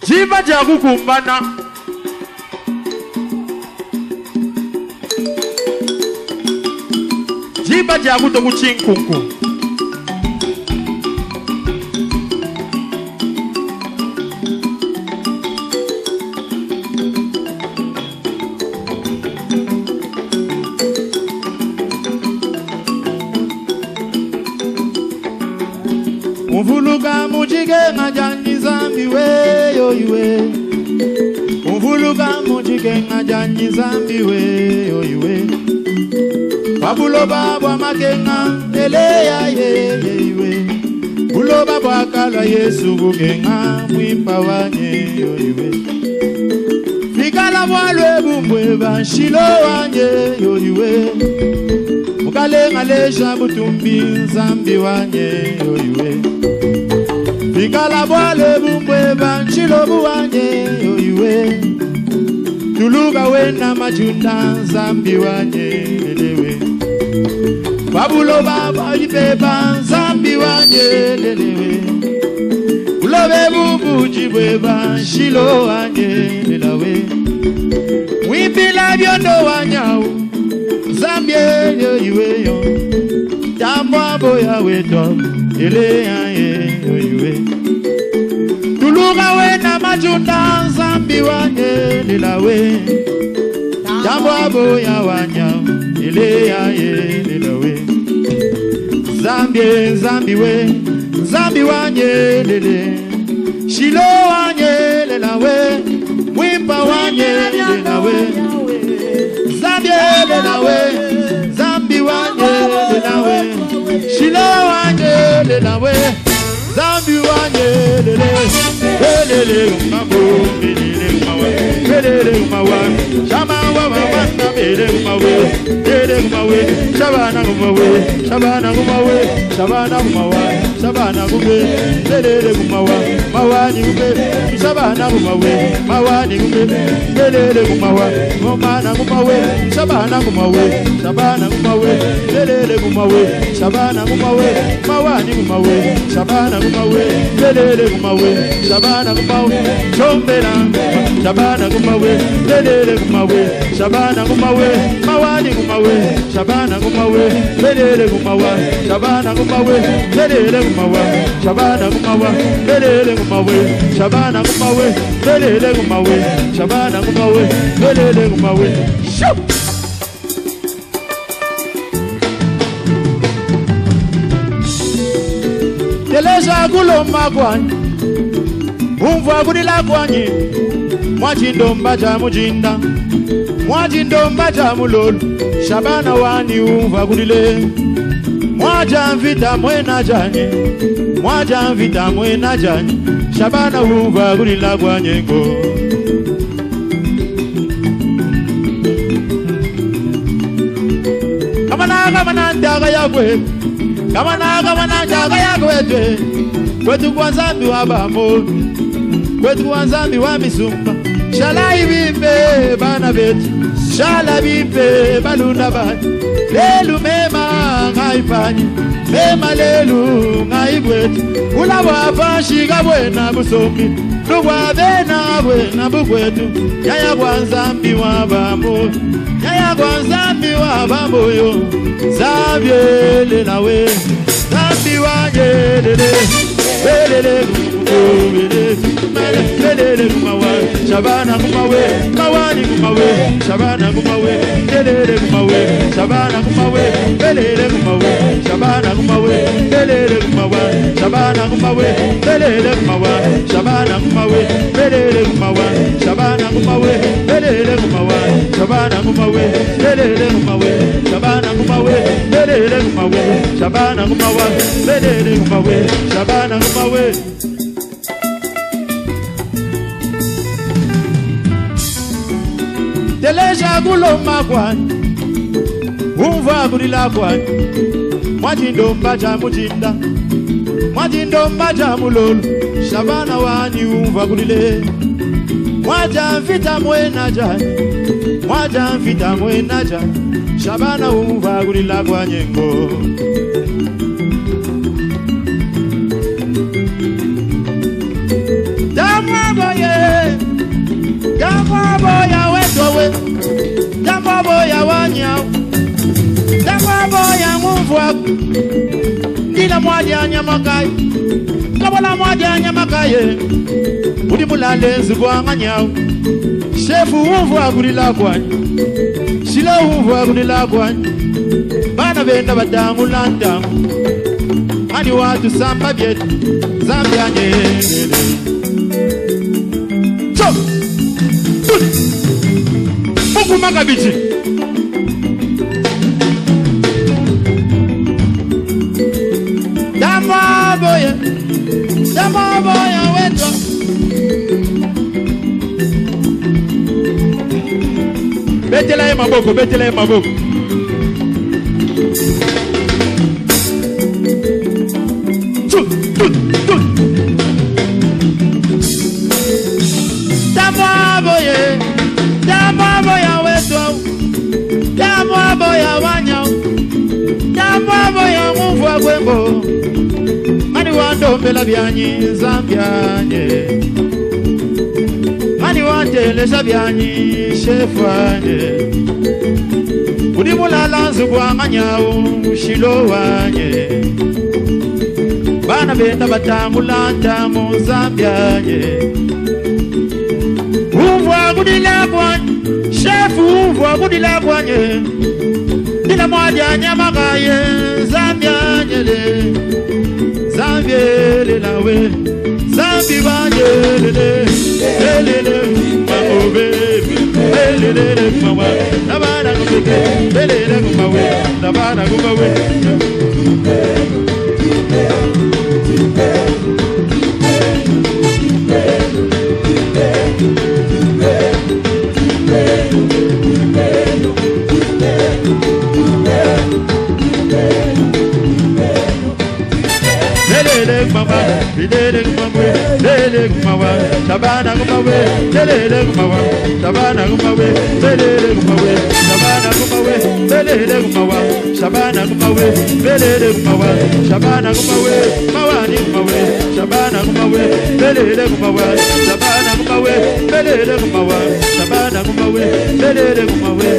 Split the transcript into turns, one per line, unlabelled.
Jiba jagu kumbana Jiba jagu to kuchinkunku Mvuluka mujige ngajani zambi we yo iwe Mvuluka mujige ngajani zambi we yo iwe Babulo babwa makenga ele ya ye iwe Bulo babwa kalwa Yesu gugenga mwimpa wanye yo iwe Fikala mwalwe bumbwe banshilo wanye yo iwe Mukale ngalesha butumbi zambi wanye yo iwe Fikala bwale bumbwe banchilo buwanye yo iwe Tuluga wena majunda zambi wanye lelewe Babulo baba libeba zambi wanye lelewe Ulobe bumbu jibwe banchilo wanye lelawe Wipila biondo wanyao zambi yo iwe yo Jambo boya weto ele ya yo iwe Tuluga wena majunda zambi wanye lilawe Jambo aboya wanya ele ya lilawe Zambi we zambi wanye lele Shilo wanye lilawe Mwimpa wanye lilawe Zambi lilawe Zambi wanye lilawe Shilo wanye lilawe Zambi wanye lele mambo lele mawa shama wa manda lele mawe shabana gume lele mawa mawani gume shabana gumawe mawani gume lele gumawa momana gumawe shabana gumawe lele gumawe shabana gumawe mawani gumawe shabana gumawe lele gumawe shabana gumawe chombera shabana gumawe lele gumawe shabana gumawe mawani gumawe shabana gumawe lele gumawa shabana gumawe lele gumawa shabana gumawa lele gumawe shabana gumawe lele gumawe shabana gumawe lele gumawe Teleza kuloma kwani Umva kudila kwani Mwajindo mbaja mujinda Mwajindo mbaja mulolu Shabana wani umva kudile Mwaja mvita mwena janye Mwaja mvita mwena janye Shabana umva kudila kwani ngo Kamana ndaga ya kwe Kamana ndaga ya kwe Kwetu kwa zambi wabamo Kwetu kwa zambi wa misumba Shala ibimbe bana betu Shala bimbe baluna bani Lelu mema ngaifanyi Mema lelu ngaibwetu Ula wafanshika bwena busombi Lugwa bena bwena bukwetu Yaya kwa zambi wabamo Yaya kwa zambi wabamo yo Zambi ele nawe Zambi wanye lele Lele gumawa Shabana gumawe Mawani gumawe Shabana gumawe Lele gumawe Shabana gumawe Lele gumawe Shabana gumawe Lele gumawa Shabana gumawe Lele gumawa Shabana gumawe Lele gumawa Shabana gumawe Lele gumawa Shabana gumawe Lele gumawe Shabana gumawe Lele gumawe Shabana gumawa Lele gumawe Shabana gumawe Teleja kuloma kwani Umva kulila kwani Mwajindo mbaja mujinda Mwajindo mbaja mulolu Shabana wani umva kulile Mwaja mvita mwena jani Mwaja mvita mwena jani Shabana umva kulila kwani ngo Damwa boye uvwa ndila mwadia nyamakai kabala mwadia nyamakai uli mulale zibwanga nyao shefu uvwa kulila kwani shila uvwa kulila kwani bana benda batangu lantangu ani watu samba byetu Zambia nyelele so Mungu makabichi Dama boya weto Betela maboko Dama boya weto Dama boya wanyao Dama boya muvwa gwembo Mani wando mbela byanyi Zambia nye Mani wantelesha byanyi shefanye Udi mulala nzugwa nyao shilo wanye Bana benda batamula tamu Zambia nye Uvwa kudila kwanye Shefu uvwa kudila kwanye Dila mwadia nyamakaye Zambia nyele Zambia lawe Zambi banyele Lele maobe Lele mawa Nabana kumbe Lele kumawe Nabana kumawe Lele kumawa Shabana kumawe Lele kumawa Shabana kumawe Lele kumawe Shabana kumawe Lele kumawa Shabana kumawe Lele kumawa Shabana kumawe Mawani kumawe Shabana kumawe Lele kumawa Shabana kumawe Lele kumawa Shabana kumawe Lele kumawe